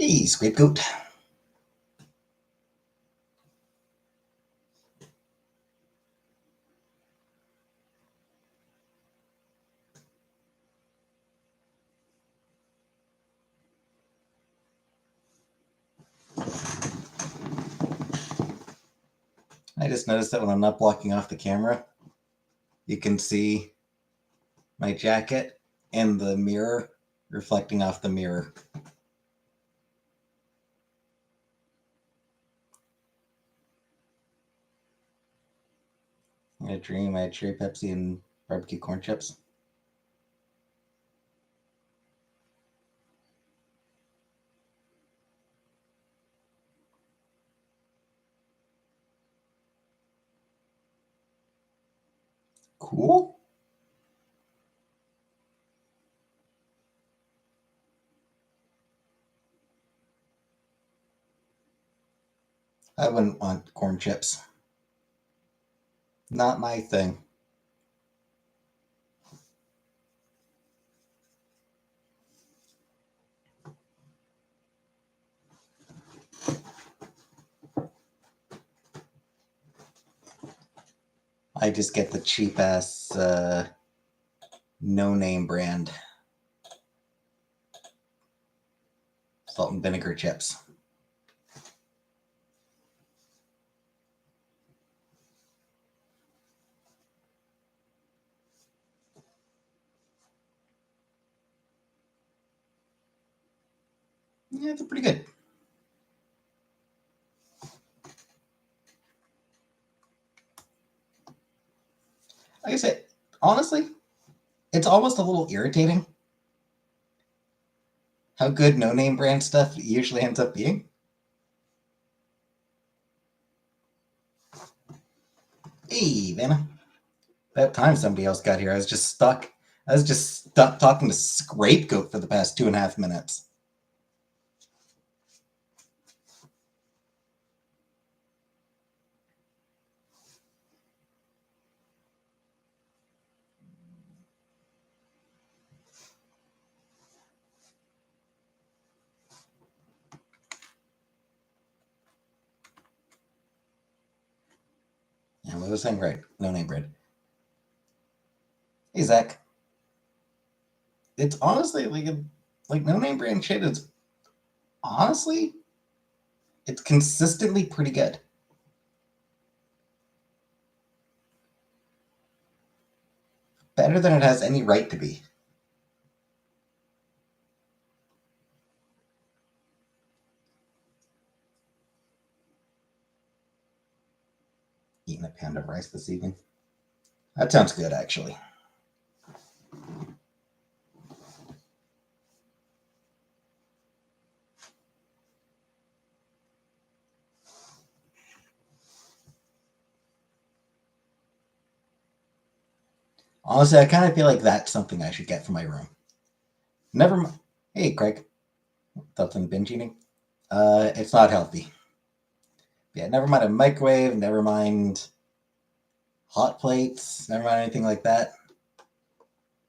Hey, scapegoat. I just noticed that when I'm not blocking off the camera, you can see my jacket and the mirror reflecting off the mirror. I had a dream I had cherry Pepsi and barbecue corn chips. Cool. I wouldn't want corn chips. Not my thing. I just get the cheap ass no name brand salt and vinegar chips. Yeah, they're pretty good. Like I said, honestly, it's almost a little irritating how good no name brand stuff usually ends up being. Hey, Vanna. About time somebody else got here. I was just stuck. I was just stuck talking to Scapegoat for the past 2.5 minutes. Yeah, what was I saying? Right. No name brand. Hey, Zach. It's honestly like no name brand shit is honestly, it's consistently pretty good. Better than it has any right to be. Eating a pound of rice this evening. That sounds good, actually. Honestly, I kind of feel like that's something I should get for my room. Never mind. Hey, Craig. Thoughts on binge eating? It's not healthy. Yeah, never mind a microwave. Never mind hot plates. Never mind anything like that.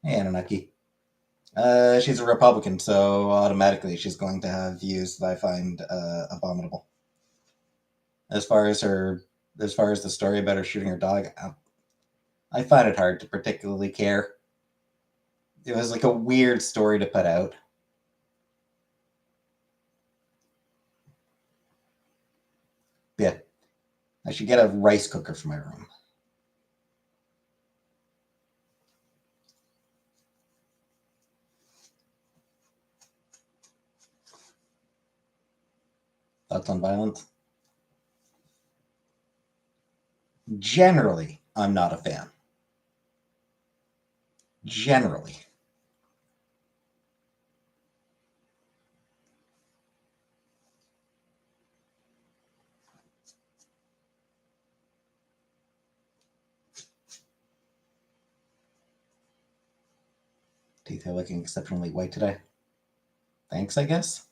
Hey, Anunnaki. She's a Republican, so automatically she's going to have views that I find abominable. As far as the story about her shooting her dog, I find it hard to particularly care. It was like a weird story to put out. Yeah, I should get a rice cooker for my room. Thoughts on violence? Generally, I'm not a fan. Generally. Teeth are looking exceptionally white today. Thanks, I guess.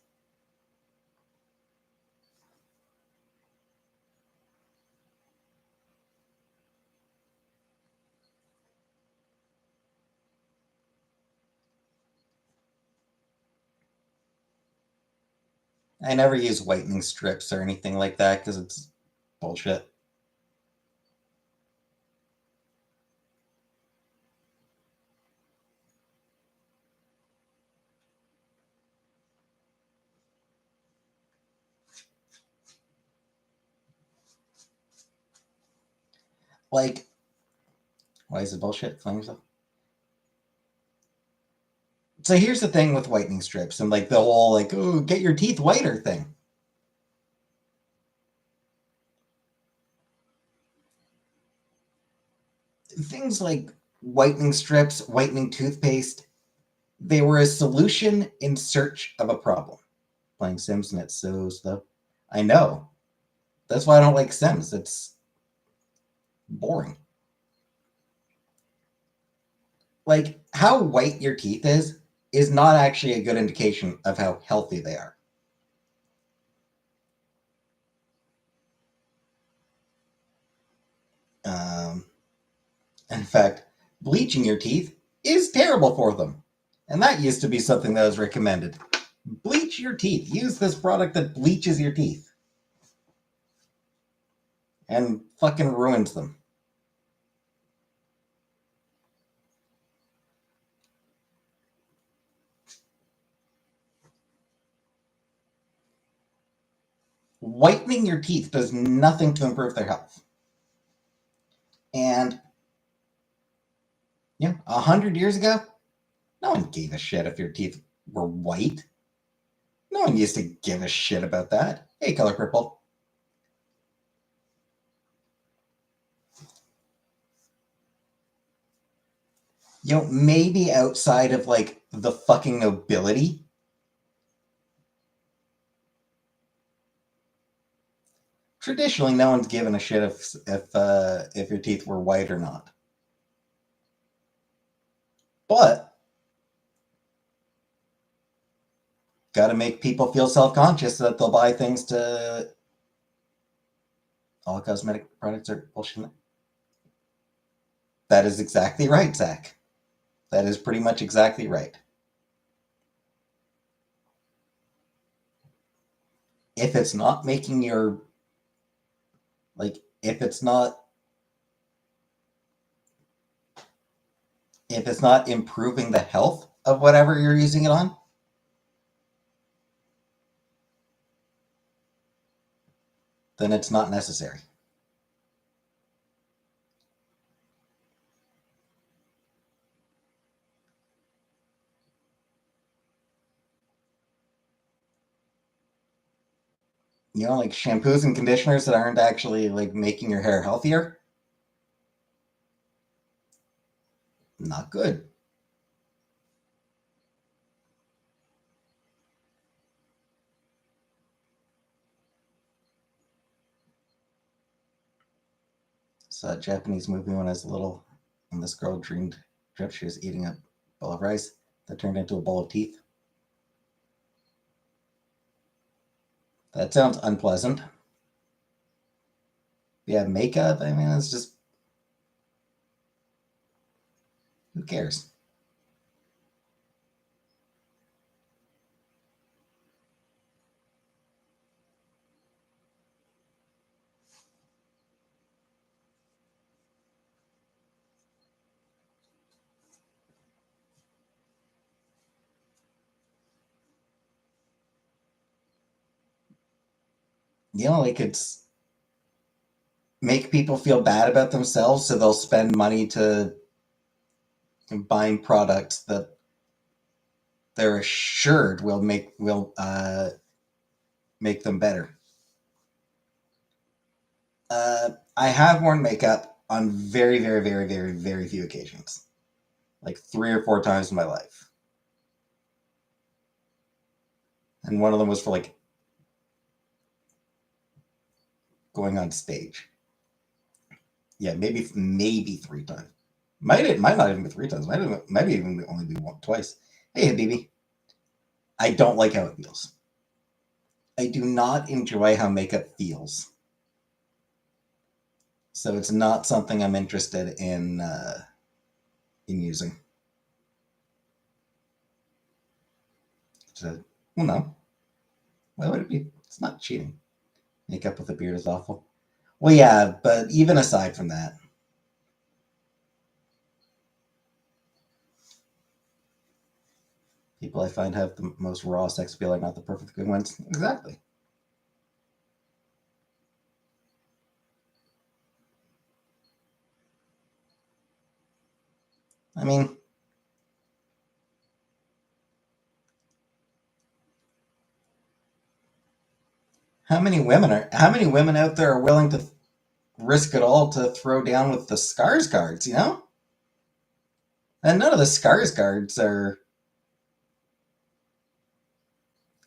I never use whitening strips or anything like that because it's bullshit. Like, why is it bullshit? Explain yourself. So here's the thing with whitening strips and like the whole like, oh, get your teeth whiter thing. Things like whitening strips, whitening toothpaste, they were a solution in search of a problem. Playing Sims and it's so slow. I know. That's why I don't like Sims. It's boring. Like how white your teeth is not actually a good indication of how healthy they are. Um, in fact, bleaching your teeth is terrible for them. And that used to be something that was recommended. Bleach your teeth. Use this product that bleaches your teeth. And fucking ruins them. Whitening your teeth does nothing to improve their health. And yeah, 100 years ago, no one gave a shit if your teeth were white. No one used to give a shit about that. Hey, Color Purple. Maybe outside of like the fucking nobility. Traditionally, no one's given a shit if your teeth were white or not. But got to make people feel self-conscious so that they'll buy things to. All cosmetic products are bullshit. That is exactly right, Zach. That is pretty much exactly right. If it's not making your if it's not improving the health of whatever you're using it on, then it's not necessary. Like shampoos and conditioners that aren't actually like making your hair healthier, not good. Saw a Japanese movie when I was little, and this girl dreamed she was eating a bowl of rice that turned into a bowl of teeth. That sounds unpleasant. Yeah, makeup. I mean, it's just who cares? Like it's make people feel bad about themselves, so they'll spend money to buying products that they're assured will make them better. I have worn makeup on very, very, very, very, very few occasions, like 3 or 4 times in my life, and one of them was for like going on stage. Yeah, maybe 3 times. Might not even be 3 times. Might even only be twice. Hey, Habibi, I don't like how it feels. I do not enjoy how makeup feels. So it's not something I'm interested in using. So, well, no. Why would it be? It's not cheating. Makeup with a beard is awful. Well, yeah, but even aside from that, people I find have the most raw sex appeal are not the perfect good ones. Exactly. I mean, how many women out there are willing to risk it all to throw down with the scars guards, you know? And none of the scars guards are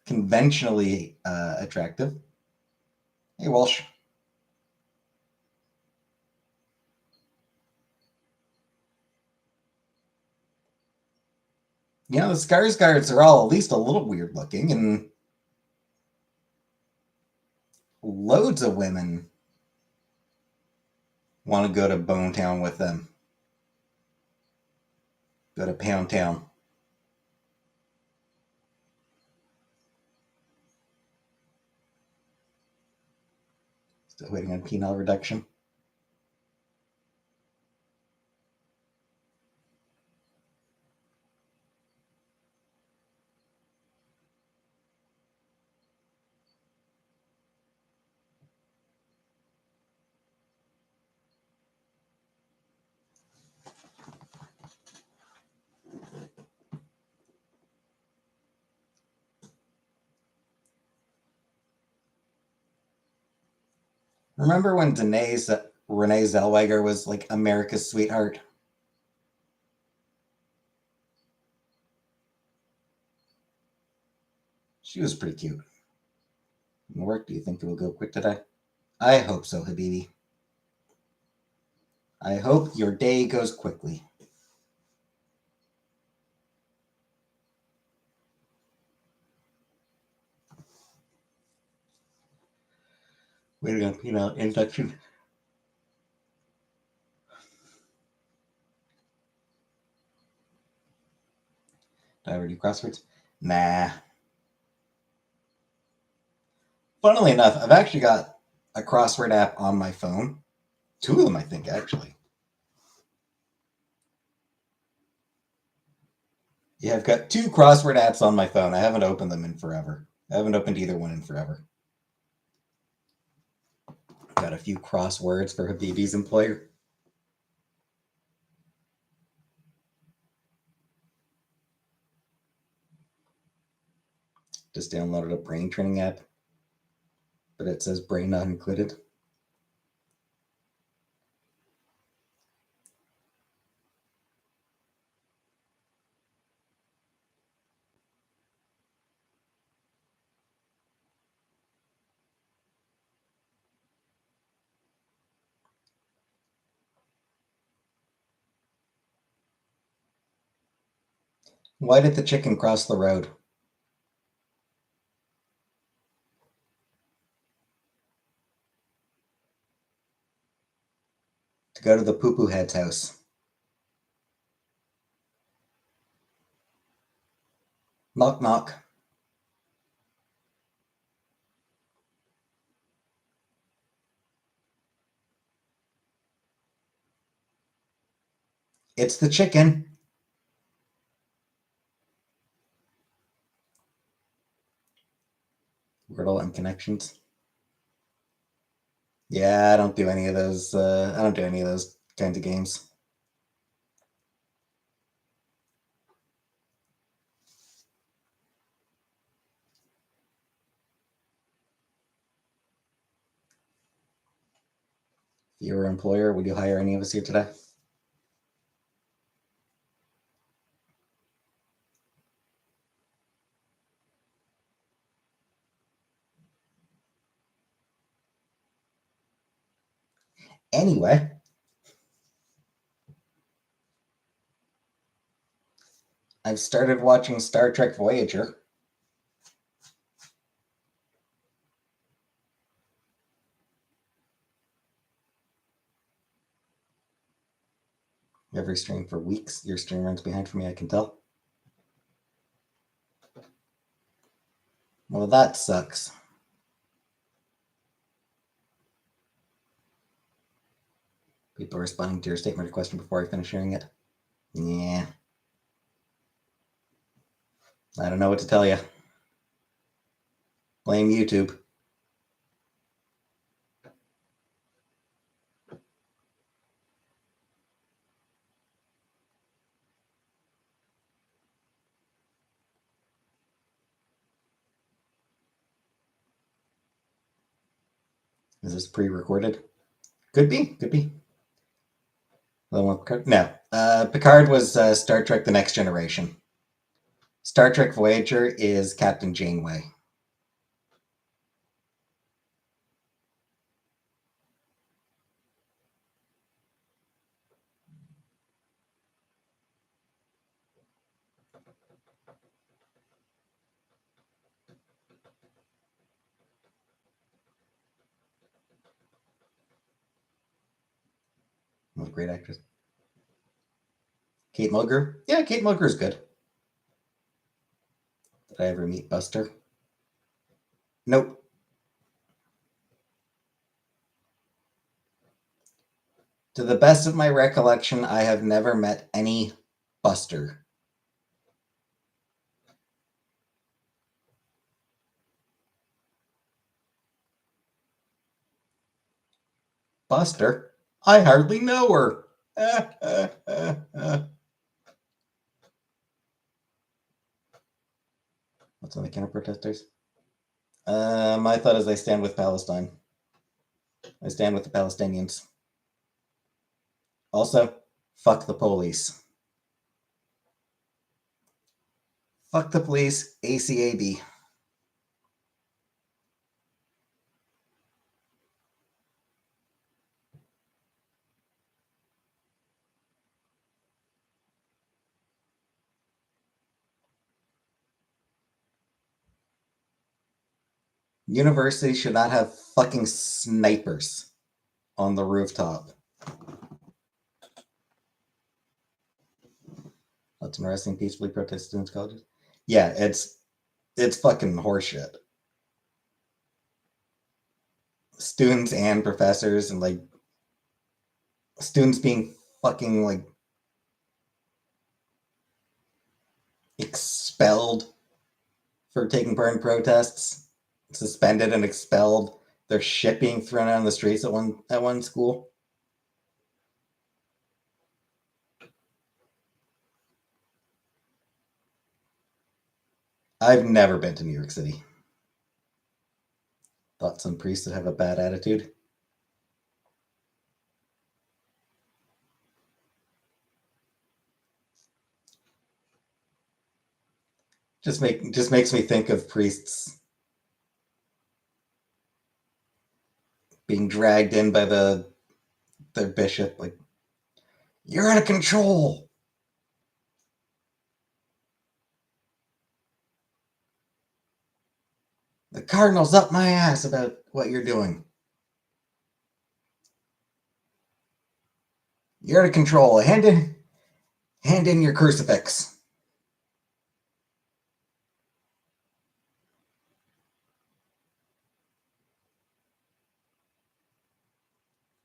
conventionally attractive. Hey, Walsh. You know, the scars guards are all at least a little weird looking, and loads of women want to go to Bone Town with them. Go to Pound Town. Still waiting on penile reduction. Remember when Renee Zellweger was like America's sweetheart? She was pretty cute. Work, do you think it will go quick today? I hope so, Habibi. I hope your day goes quickly. Waiting on penile induction. Did I ever do crosswords? Nah. Funnily enough, I've actually got a crossword app on my phone. Two of them, I think, actually. Yeah, I've got two crossword apps on my phone. I haven't opened them in forever. I haven't opened either one in forever. Got a few crosswords for Habibi's employer. Just downloaded a brain training app, but it says brain not included. Why did the chicken cross the road? To go to the poo poo head's house. Knock knock. It's the chicken. Wordle and connections. Yeah, I don't do any of those. I don't do any of those kinds of games. If you were an employer, would you hire any of us here today? Anyway, I've started watching Star Trek Voyager. Every stream for weeks. Your stream runs behind for me, I can tell. Well, that sucks. People responding to your statement or question before I finish sharing it. Yeah. I don't know what to tell you. Blame YouTube. Is this pre-recorded? Could be. Could be. No. Picard was Star Trek: The Next Generation. Star Trek Voyager is Captain Janeway. What a great actress. Kate Mulgrew? Yeah, Kate Mulgrew's good. Did I ever meet Buster? Nope. To the best of my recollection, I have never met any Buster. Buster? I hardly know her. What's on the counter protesters? My thought is I stand with Palestine. I stand with the Palestinians. Also, fuck the police. Fuck the police, ACAB. Universities should not have fucking snipers on the rooftop. Let's arresting peacefully protest students colleges. Yeah, it's fucking horseshit. Students and professors and like students being fucking like expelled for taking part in protests, suspended and expelled. Their shit being thrown out on the streets at one school. I've never been to New York City. Thought some priests would have a bad attitude. Just makes me think of priests being dragged in by their bishop, like, you're out of control. The cardinal's up my ass about what you're doing. You're out of control. Hand in your crucifix.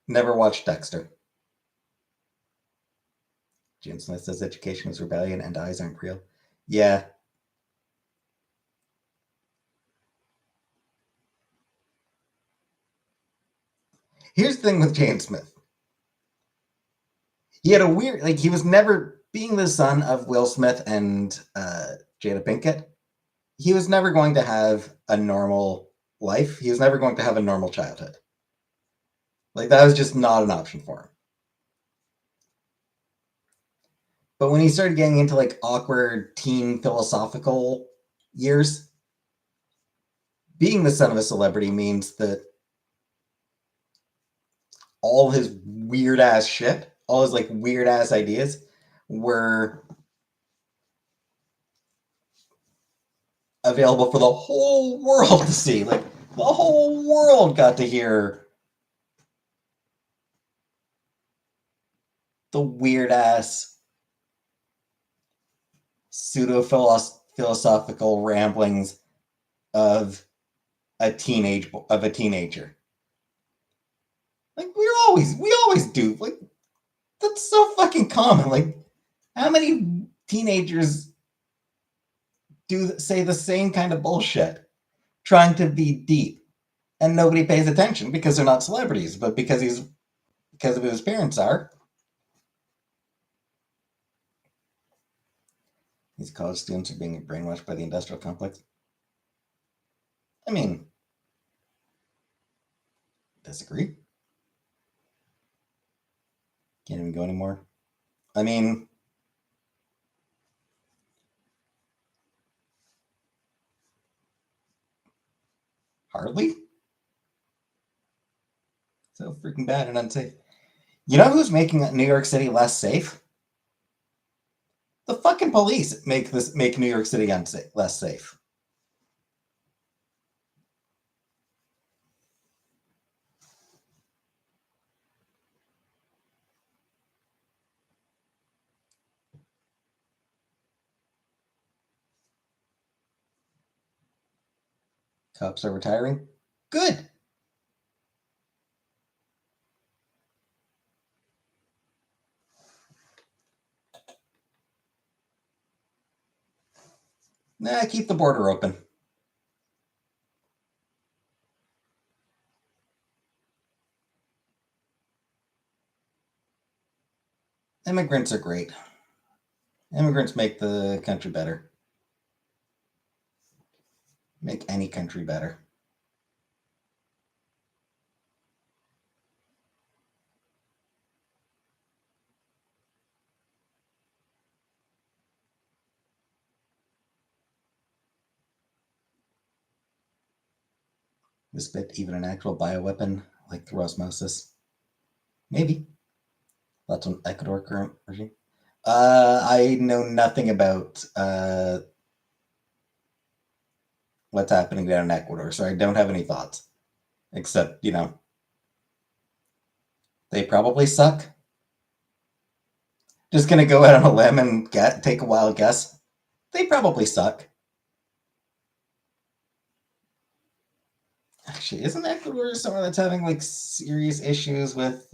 Never watched Dexter. Jim Smith says education is rebellion and eyes aren't real. Yeah. Here's the thing with James Smith. He had a weird, like, he was never, being the son of Will Smith and Jada Pinkett, he was never going to have a normal life. He was never going to have a normal childhood. Like, that was just not an option for him. But when he started getting into like awkward teen philosophical years, being the son of a celebrity means that all his weird ass shit, all his like weird ass ideas were available for the whole world to see. Like, the whole world got to hear the weird ass pseudo philosophical ramblings of a teenager. Like we always do. Like that's so fucking common. Like how many teenagers do say the same kind of bullshit, trying to be deep, and nobody pays attention because they're not celebrities, but because of his parents are. These college students are being brainwashed by the industrial complex. I mean, disagree. Can't even go anymore. I mean, hardly. So freaking bad and unsafe. You know who's making New York City less safe? The fucking police make New York City less safe. Cops are retiring. Good. Nah, keep the border open. Immigrants are great. Immigrants make the country better. Make any country better. This bit even an actual bioweapon like through osmosis? Maybe. That's an Ecuador current regime. I know nothing about what's happening down in Ecuador, so I don't have any thoughts. Except, they probably suck. Just gonna go out on a limb and take a wild guess. They probably suck. Actually, isn't Ecuador somewhere that's having like serious issues with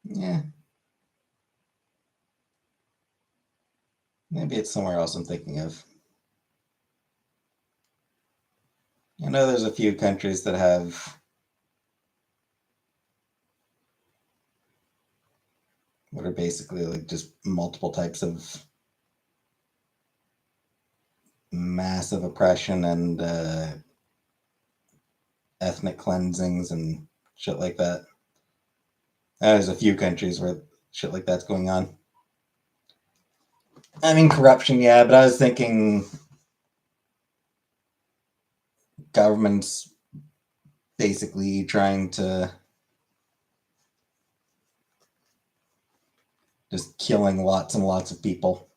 yeah. Maybe it's somewhere else I'm thinking of. I know there's a few countries that have what are basically like just multiple types of massive oppression and ethnic cleansings and shit like that. There's a few countries where shit like that's going on. I mean, corruption, yeah, but I was thinking governments basically trying to just killing lots and lots of people.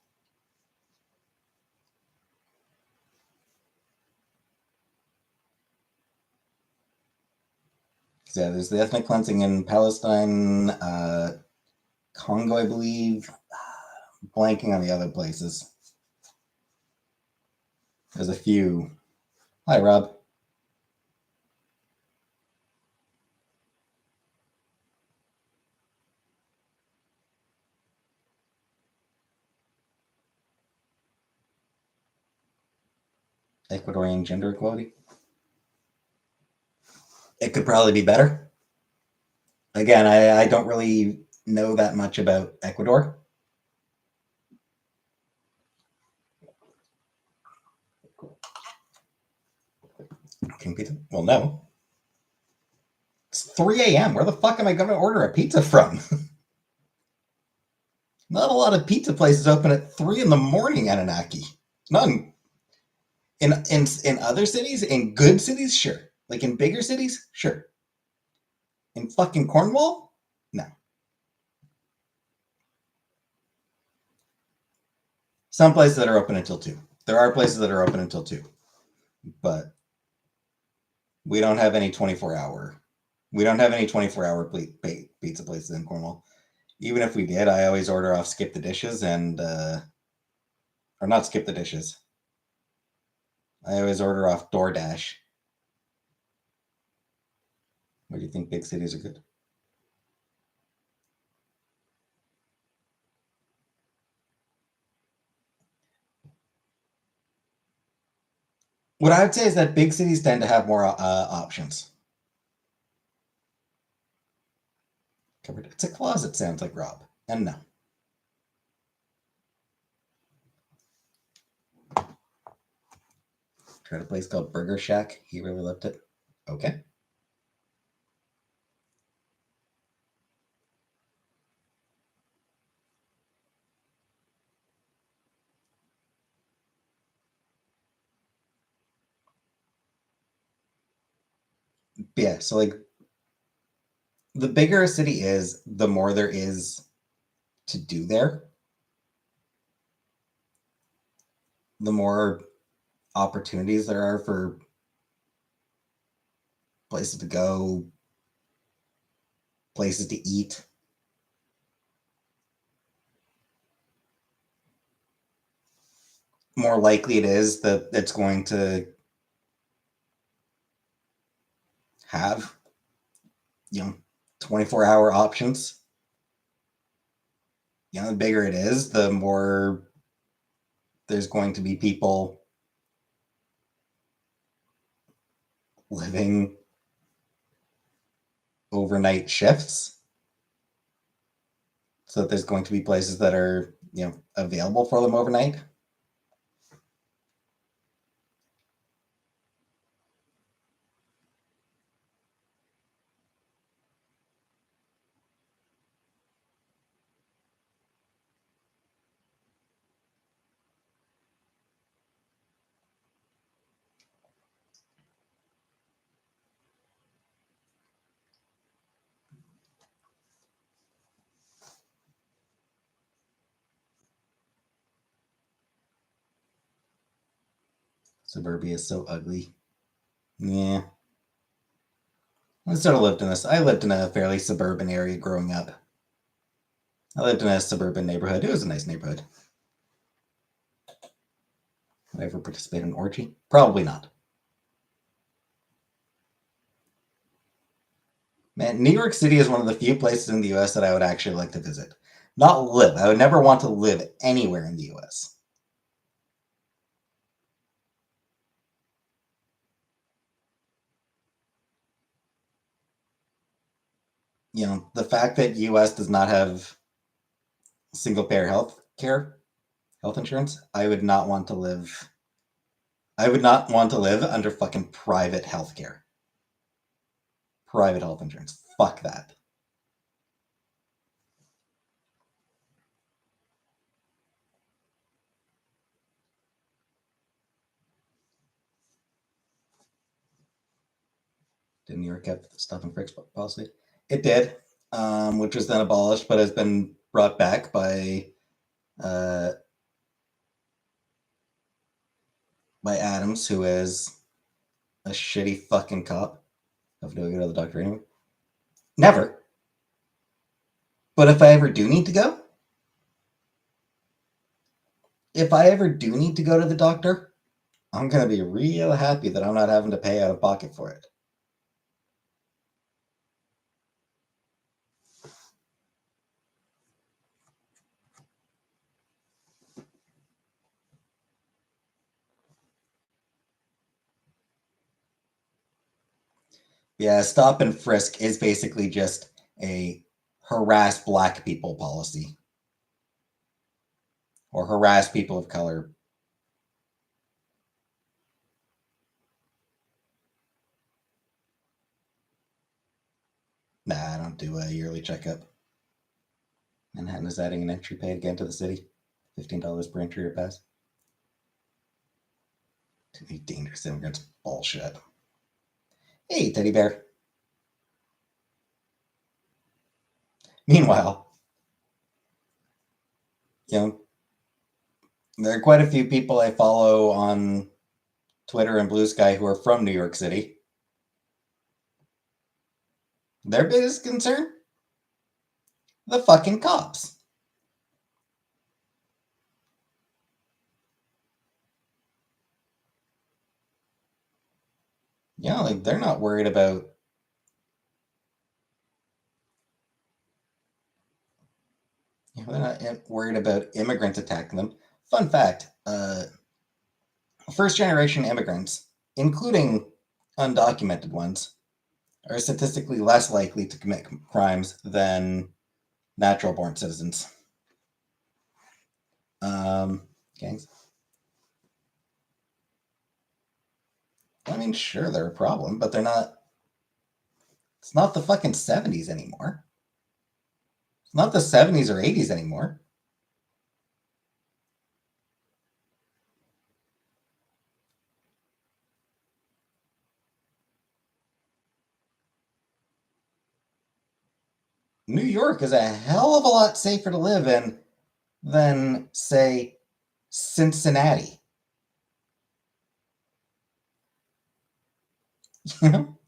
Yeah, there's the ethnic cleansing in Palestine, Congo, I believe. Blanking on the other places. There's a few. Hi, Rob. Ecuadorian gender equality. It could probably be better. Again, I don't really know that much about Ecuador. Can pizza? Well, no. It's 3 a.m. Where the fuck am I going to order a pizza from? Not a lot of pizza places open at 3 in the morning, Anunnaki. None. In other cities, in good cities, sure. Like in bigger cities, sure. In fucking Cornwall, no. Some places that are open until 2. There are places that are open until 2. But we don't have any 24-hour. We don't have any 24-hour pizza places in Cornwall. Even if we did, I always order off Skip the Dishes and or not Skip the Dishes. I always order off DoorDash. Where do you think big cities are good? What I would say is that big cities tend to have more options. Covered. It's a closet, sounds like Rob. And no. Tried a place called Burger Shack. He really loved it. Okay. Yeah, so like the bigger a city is, the more there is to do there. The more opportunities there are for places to go, places to eat. More likely it is that it's going to have 24-hour options. The bigger it is, the more there's going to be people living overnight shifts. So that there's going to be places that are, available for them overnight. Suburbia is so ugly. Yeah. I lived in a fairly suburban area growing up. I lived in a suburban neighborhood. It was a nice neighborhood. Would I ever participate in an orgy? Probably not. Man, New York City is one of the few places in the US that I would actually like to visit. Not live. I would never want to live anywhere in the US. The fact that US does not have single payer health insurance, I would not want to live. I would not want to live under fucking private healthcare. Private health insurance. Fuck that. Did New York have the stop and frisk policy? It did, which was then abolished, but has been brought back by Adams, who is a shitty fucking cop. Have to go to the doctor anyway. Never. But if I ever do need to go, to the doctor, I'm gonna be real happy that I'm not having to pay out of pocket for it. Yeah, stop and frisk is basically just a harass black people policy. Or harass people of color. Nah, I don't do a yearly checkup. Manhattan is adding an entry pay again to the city. $15 per entry or pass. Too many dangerous immigrants. Bullshit. Hey, teddy bear. Meanwhile, There are quite a few people I follow on Twitter and Blue Sky who are from New York City. Their biggest concern? The fucking cops. Yeah, like they're not worried about. They're not worried about immigrants attacking them. Fun fact: first-generation immigrants, including undocumented ones, are statistically less likely to commit crimes than natural-born citizens. Gangs. I mean, sure, they're a problem, but they're not. It's not the fucking 70s anymore. It's not the 70s or 80s anymore. New York is a hell of a lot safer to live in than, say, Cincinnati. You know?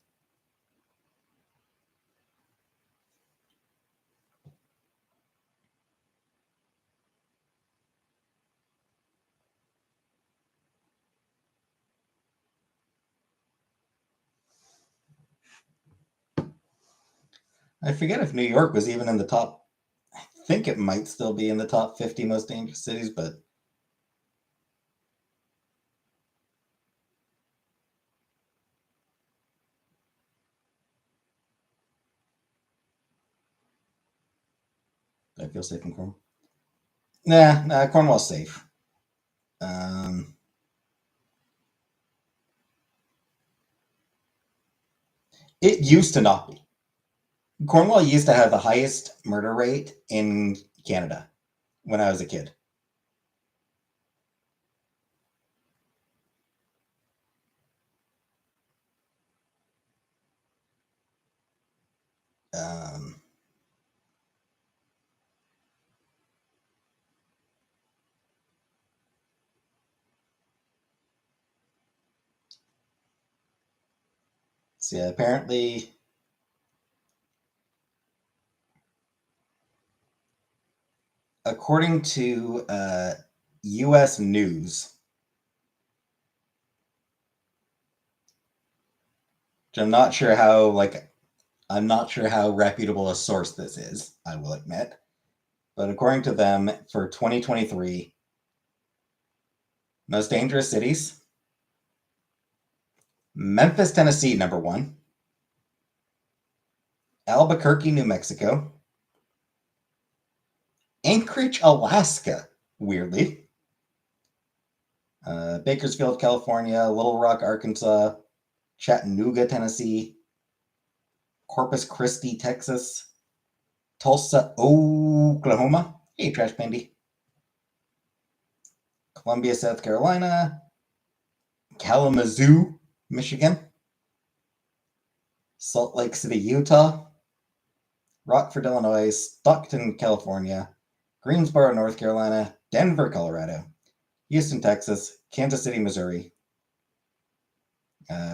I forget if New York was even in the top. I think it might still be in the top 50 most dangerous cities, but I feel safe in Cornwall. Nah, Cornwall's safe. Um, it used to not be. Cornwall used to have the highest murder rate in Canada when I was a kid. Um, so yeah, apparently, according to U.S. News, which I'm not sure how reputable a source this is, I will admit. But according to them, for 2023, most dangerous cities, Memphis, Tennessee, number one, Albuquerque, New Mexico, Anchorage, Alaska, weirdly, Bakersfield, California, Little Rock, Arkansas, Chattanooga, Tennessee, Corpus Christi, Texas, Tulsa, Oklahoma. Hey, Trash Pandy. Columbia, South Carolina, Kalamazoo, Michigan, Salt Lake City, Utah, Rockford, Illinois, Stockton, California, Greensboro, North Carolina, Denver, Colorado, Houston, Texas, Kansas City, Missouri,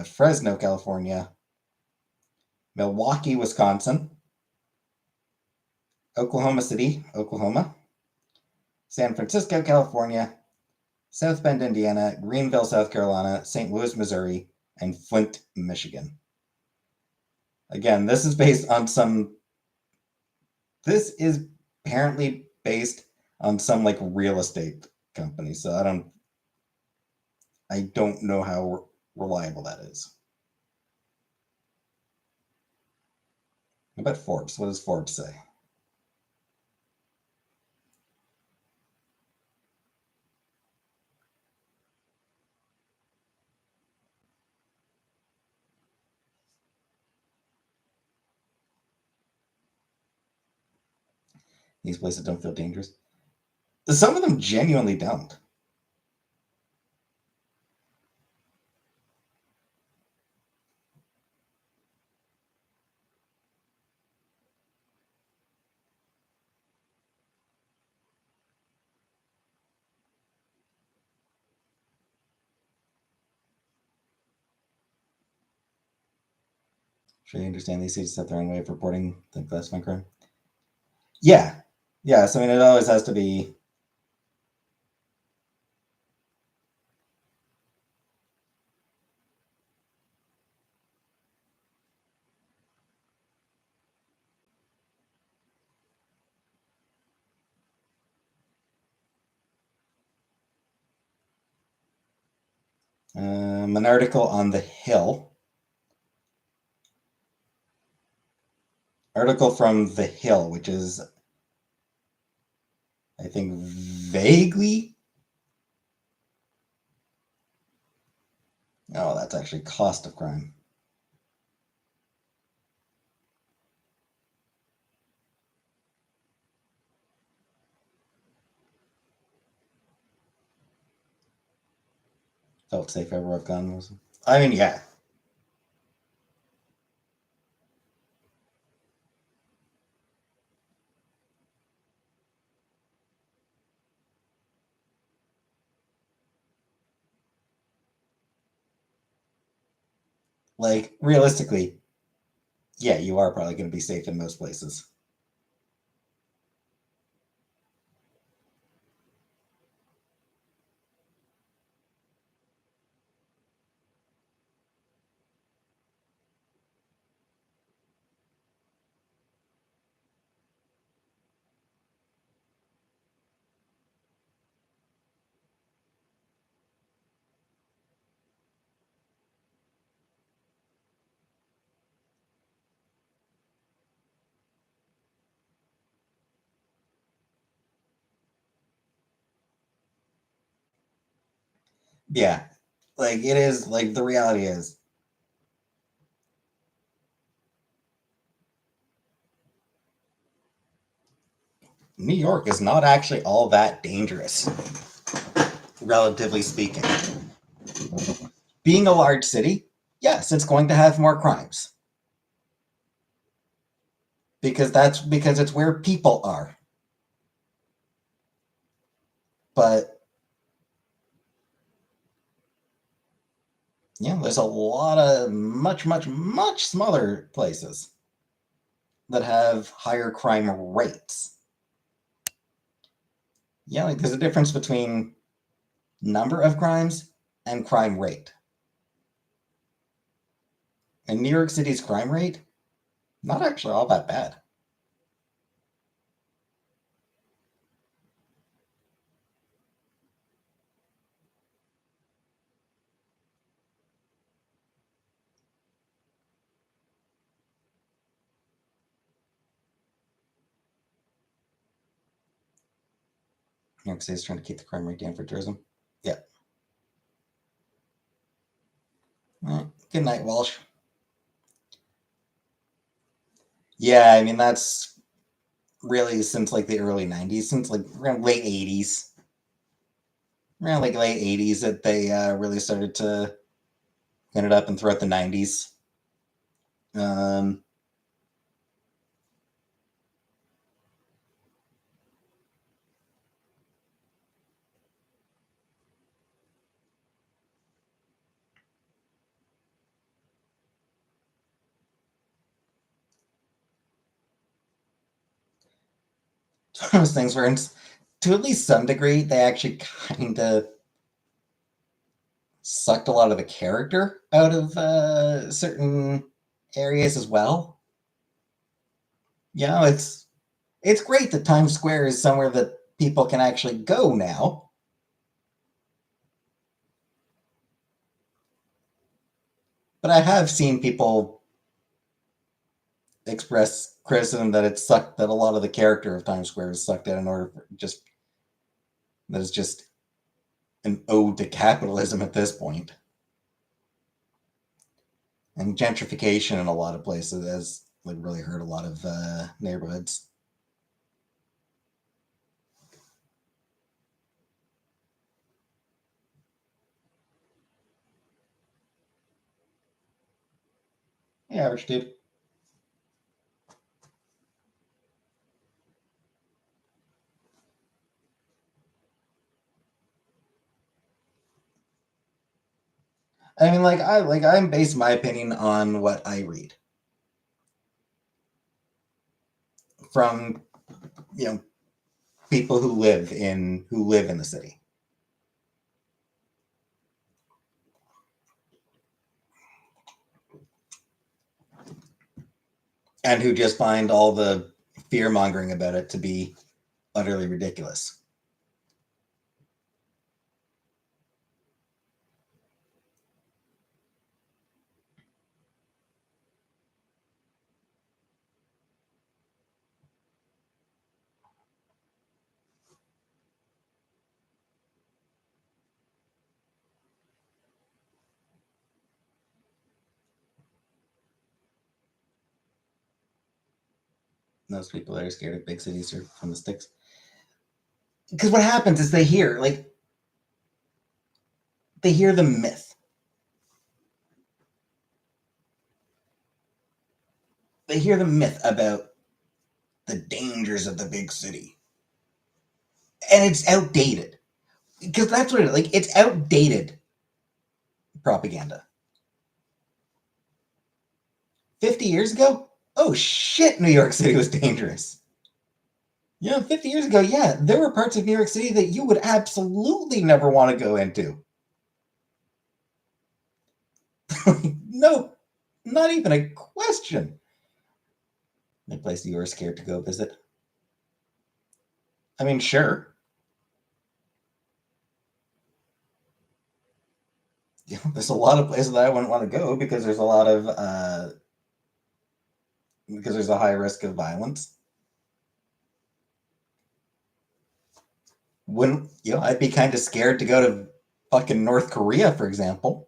Fresno, California, Milwaukee, Wisconsin, Oklahoma City, Oklahoma, San Francisco, California, South Bend, Indiana, Greenville, South Carolina, St. Louis, Missouri, and Flint, Michigan. Again, this is based on some. This is apparently based on some like real estate company, so I don't know how reliable that is. What about Forbes? What does Forbes say? These places don't feel dangerous. Some of them genuinely don't. Sure, you understand these cities have their own way of reporting the classified crime. Yeah, yeah. So I mean, it always has to be. An article on The Hill. Article from The Hill, which is, I think, vaguely. Oh, that's actually cost of crime. Felt safe everywhere I've gone. I mean, yeah. Like, realistically, yeah, you are probably going to be safe in most places. Yeah. Like, it is, like, the reality is, New York is not actually all that dangerous, relatively speaking. Being a large city, yes, it's going to have more crimes. Because it's where people are. But yeah, there's a lot of much smaller places that have higher crime rates. Yeah, like there's a difference between number of crimes and crime rate. And New York City's crime rate, not actually all that bad. New York City's trying to keep the crime rate down for tourism. Yeah. All right. Good night, Walsh. Yeah, I mean that's really since like the early '90s, since like around late '80s, around like late '80s that they really started to clean it up, and throughout the '90s. Um, it's one of those things where, to at least some degree, they actually kind of sucked a lot of the character out of certain areas as well. You know, it's great that Times Square is somewhere that people can actually go now. But I have seen people express criticism that it sucked, that a lot of the character of Times Square is sucked out in order for just that is just an ode to capitalism at this point. And gentrification in a lot of places has like really hurt a lot of neighborhoods. Yeah, average dude. I mean, I'm based my opinion on what I read. from people who live in the city. And who just find all the fear mongering about it to be utterly ridiculous. Those people that are scared of big cities are from the sticks. Because what happens is they hear the myth. They hear the myth about the dangers of the big city. And it's outdated. Because that's what it is. Like, it's outdated propaganda. 50 years ago? Oh shit, New York City was dangerous. 50 years ago, yeah, there were parts of New York City that you would absolutely never want to go into. No, not even a question. A place you were scared to go visit. I mean, sure. There's a lot of places that I wouldn't want to go because there's a lot of because there's a high risk of violence. Wouldn't I'd be kind of scared to go to fucking North Korea, for example.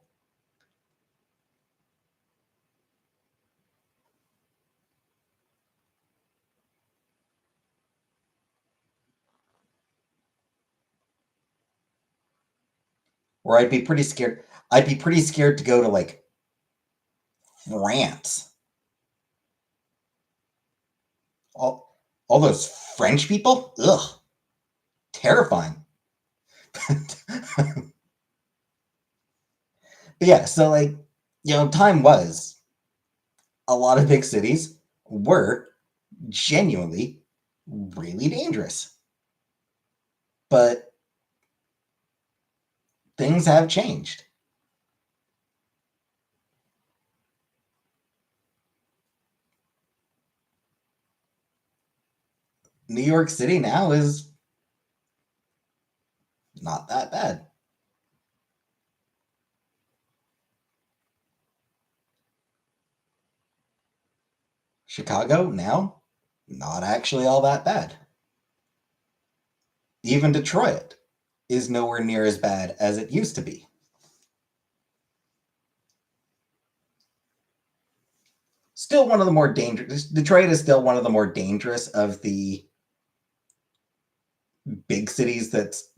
Or I'd be pretty scared. I'd be pretty scared to go to like France. All those French people? Ugh. Terrifying. But yeah, so time was a lot of big cities were genuinely really dangerous. But things have changed. New York City now is not that bad. Chicago now, not actually all that bad. Even Detroit is nowhere near as bad as it used to be. Still one of the more dangerous. Detroit is still one of the more dangerous of the big cities that's,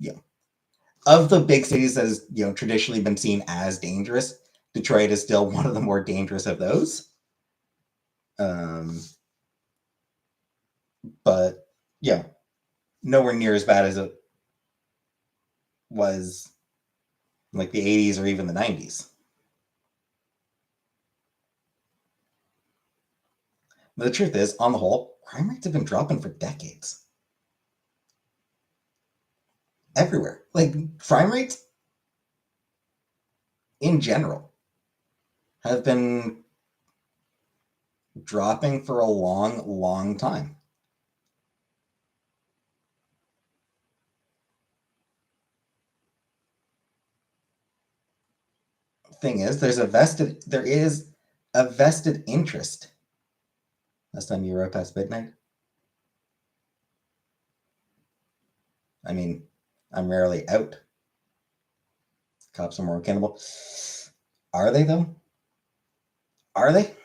of the big cities that has, traditionally been seen as dangerous. Detroit is still one of the more dangerous of those. But nowhere near as bad as it was like the 80s or even the 90s. But the truth is, on the whole, crime rates have been dropping for decades. Everywhere. Like, crime rates in general have been dropping for a long, long time. Thing is, there is a vested interest. Last time you were out past midnight? I mean, I'm rarely out. Cops are more accountable. Are they, though? Are they?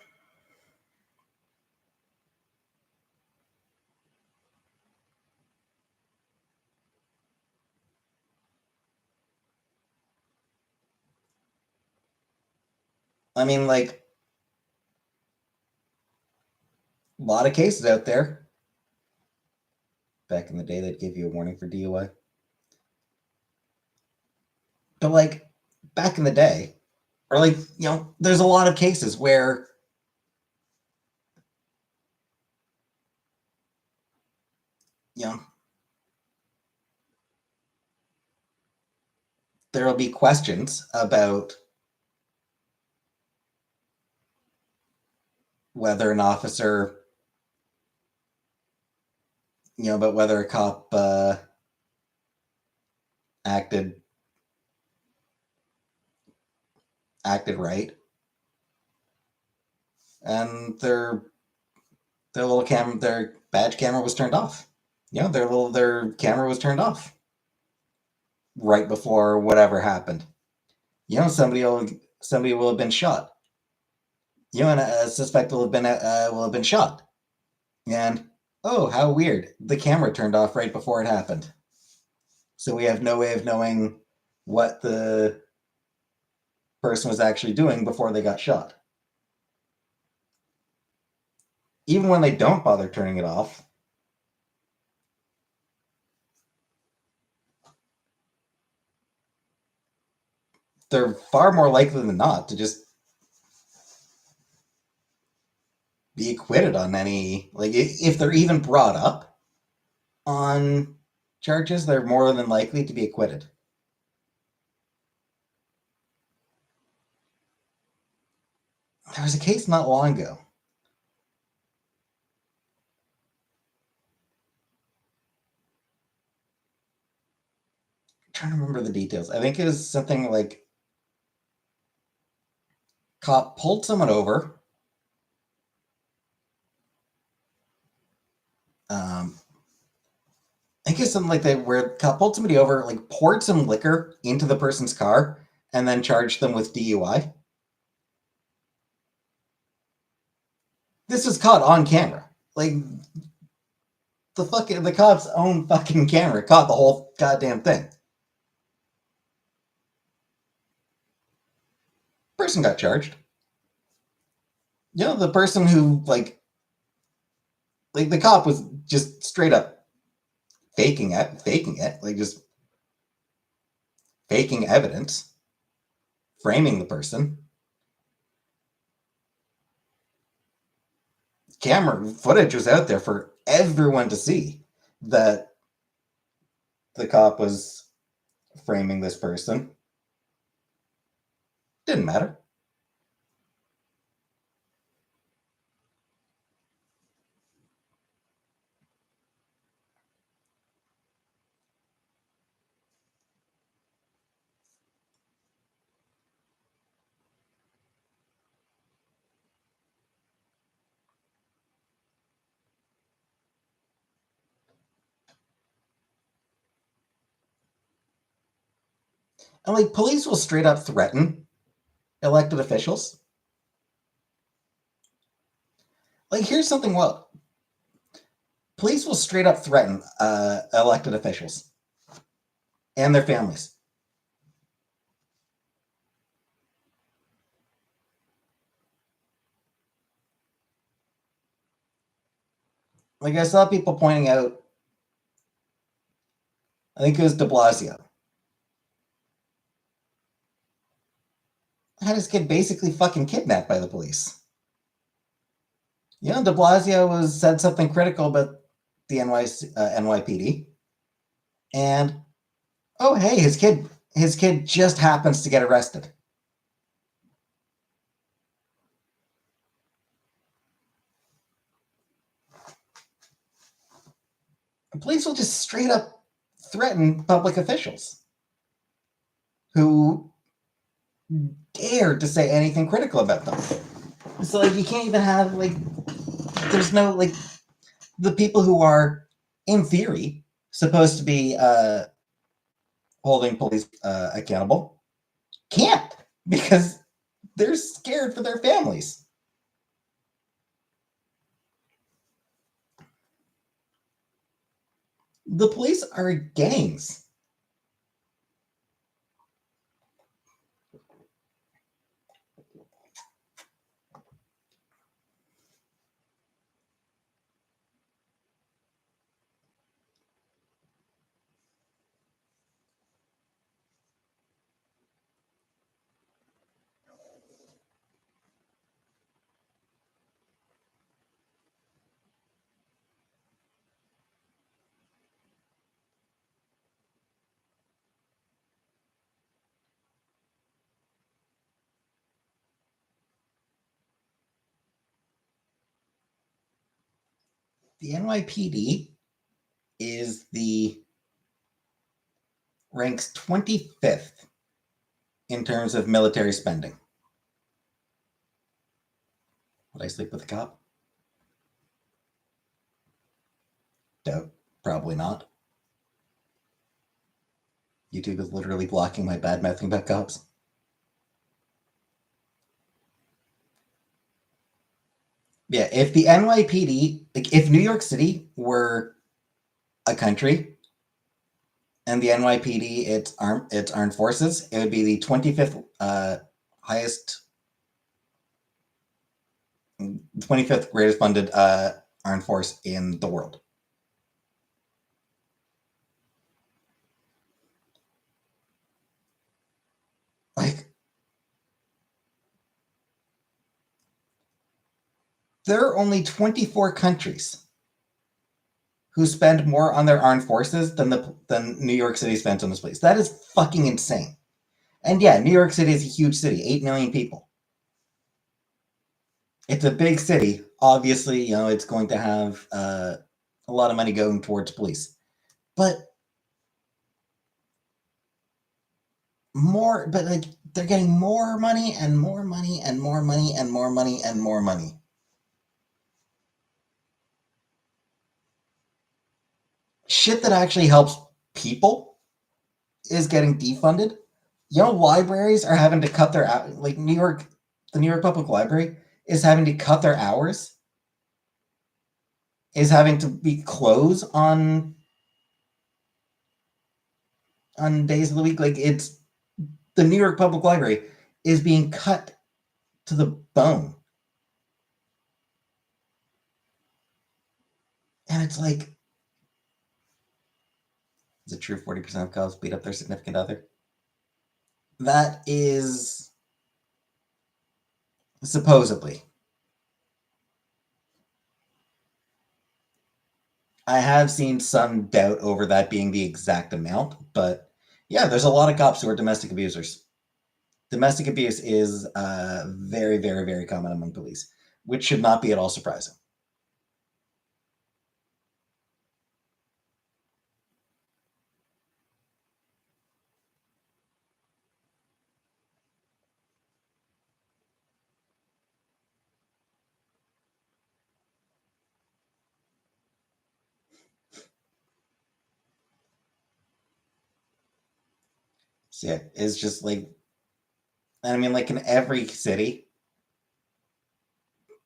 I mean, like, a lot of cases out there. Back in the day, they'd give you a warning for DUI. But, like, back in the day, or like, there's a lot of cases where you know, there will be questions about whether an officer, about whether a cop acted right, and their badge camera was turned off. Their camera was turned off right before whatever happened. Somebody will have been shot. And a suspect will have been shot. And oh, how weird! The camera turned off right before it happened. So we have no way of knowing what the person was actually doing before they got shot. Even when they don't bother turning it off, they're far more likely than not to just be acquitted on any, if they're even brought up on charges, they're more than likely to be acquitted. There was a case not long ago. I'm trying to remember the details. I think it was something like cop pulled someone over. I think it's something like that where cop pulled somebody over, like poured some liquor into the person's car, and then charged them with DUI. This was caught on camera. Like the cop's own fucking camera caught the whole goddamn thing. Person got charged. The person who the cop was just straight up faking it, like just faking evidence, framing the person. Camera footage was out there for everyone to see that the cop was framing this person. Didn't matter. And police will straight up threaten elected officials. Here's something wild. Police will straight up threaten elected officials and their families. I saw people pointing out, I think it was de Blasio, had his kid basically fucking kidnapped by the police. De Blasio said something critical about the NYPD, and oh hey, his kid just happens to get arrested. The police will just straight up threaten public officials who dare to say anything critical about them. So you can't even have there's no the people who are in theory supposed to be holding police accountable can't, because they're scared for their families. The police are gangs. The NYPD is the ranks 25th in terms of military spending. Would I sleep with a cop? Doubt. Probably not. YouTube is literally blocking my bad mouthing about cops. Yeah, if the NYPD, like if New York City were a country and the NYPD its armed forces, it would be the 25th highest 25th greatest funded armed force in the world. Like, there are only 24 countries who spend more on their armed forces than New York City spends on this place. That is fucking insane. And yeah, New York City is a huge city, 8 million people. It's a big city. Obviously, you know, it's going to have a lot of money going towards police. But like they're getting more money and more money and more money and more money and more money. Shit that actually helps people is getting defunded. You know, libraries are having to cut their like the New York Public Library is having to cut their hours, is having to be closed on days of the week. Like it's the New York Public Library is being cut to the bone. And it's like, is it true 40% of cops beat up their significant other? That is supposedly. I have seen some doubt over that being the exact amount, but yeah, there's a lot of cops who are domestic abusers. Domestic abuse is very, very, very common among police, which should not be at all surprising. So yeah, it's just like, I mean, like in every city,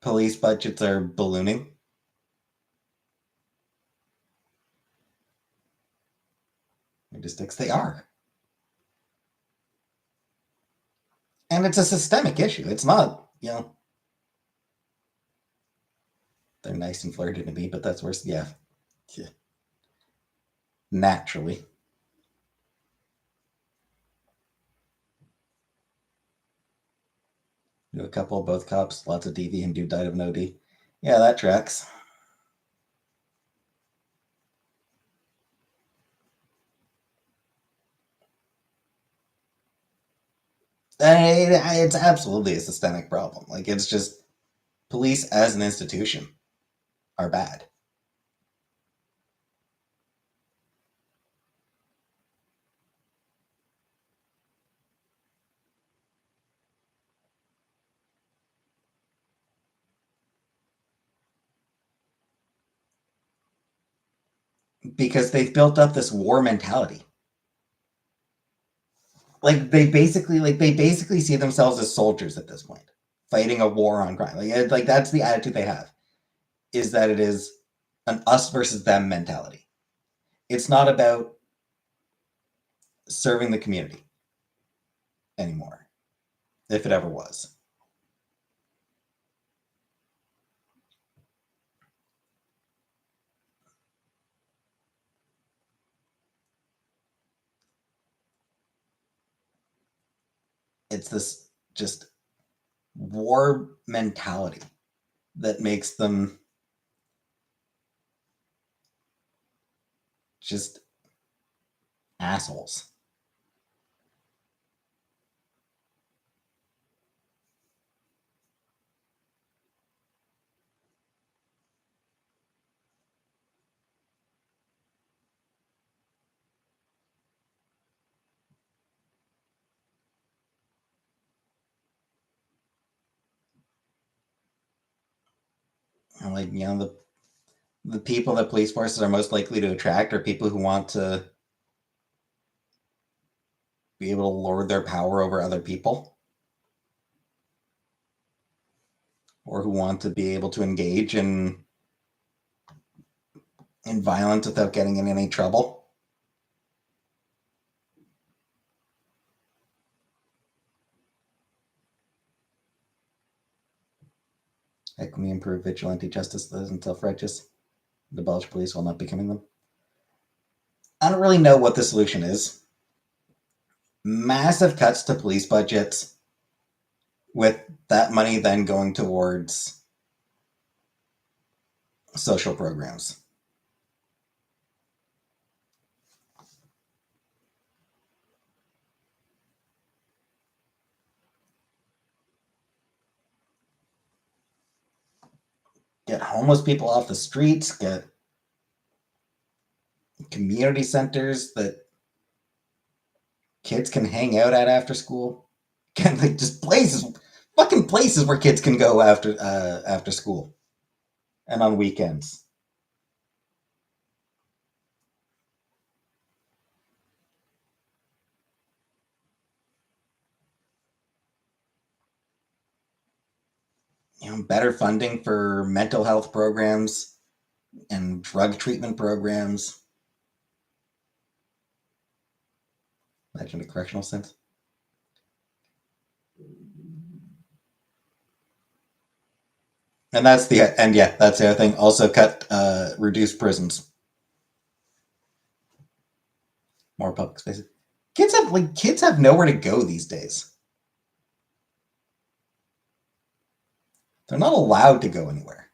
police budgets are ballooning. Logistics, they are. And it's a systemic issue. It's not, you know, they're nice and flirty to me, but that's worse. Yeah. Naturally. Do a couple, both cops, lots of DV, and dude died of an OD. Yeah, that tracks. It's absolutely a systemic problem. Like, it's just police as an institution are bad. Because they've built up this war mentality. Like they basically see themselves as soldiers at this point, fighting a war on crime. Like that's the attitude they have, is that it is an us versus them mentality. It's not about serving the community anymore, if it ever was. It's this just war mentality that makes them just assholes. And like, the people that police forces are most likely to attract are people who want to be able to lord their power over other people, or who want to be able to engage in violence without getting in any trouble. How can we improve vigilante justice that isn't self-righteous? The Belgian police while not becoming them. I don't really know what the solution is. Massive cuts to police budgets, with that money then going towards social programs. Get homeless people off the streets, get community centers that kids can hang out at after school. Can like just fucking places where kids can go after school and on weekends. Better funding for mental health programs and drug treatment programs. Imagine a correctional sense. And that's the other thing. Also reduce prisons. More public spaces. Kids have nowhere to go these days. They're not allowed to go anywhere.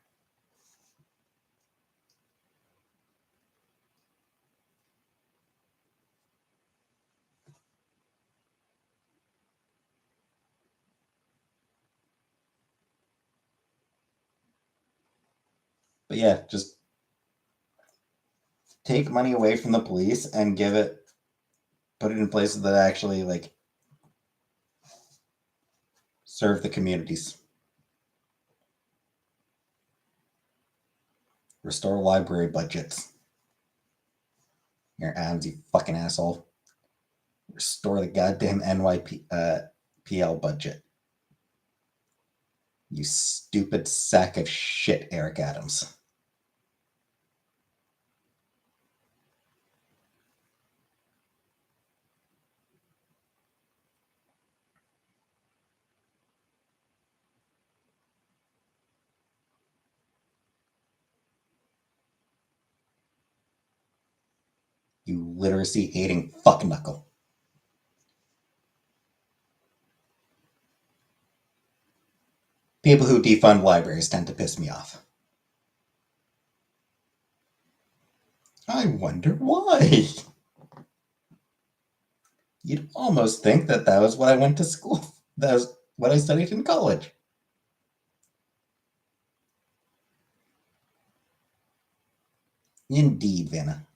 But yeah, just take money away from the police and put it in places that actually serve the communities. Restore library budgets. Your ads, you fucking asshole. Restore the goddamn NYPL budget. You stupid sack of shit, Eric Adams. You literacy hating fuck knuckle. People who defund libraries tend to piss me off. I wonder why. You'd almost think that was what I went to school. That was what I studied in college. Indeed, Vanna.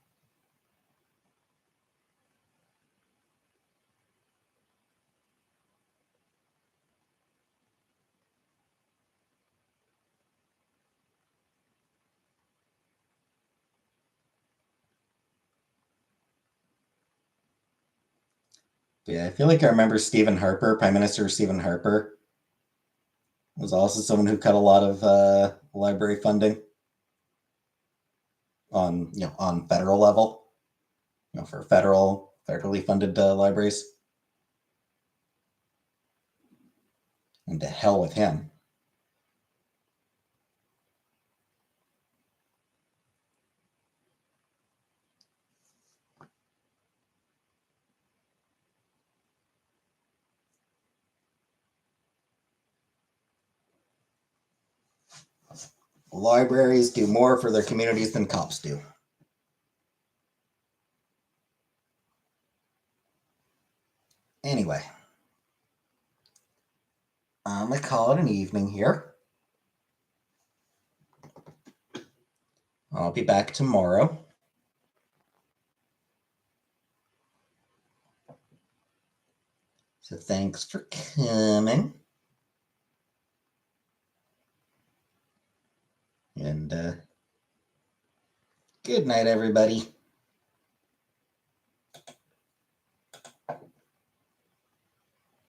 Yeah, I feel like I remember Stephen Harper, Prime Minister Stephen Harper, was also someone who cut a lot of library funding on federal level, for federally funded libraries. And to hell with him. Libraries do more for their communities than cops do. Anyway, I'm going to call it an evening here. I'll be back tomorrow. So thanks for coming. Yeah. And good night, everybody.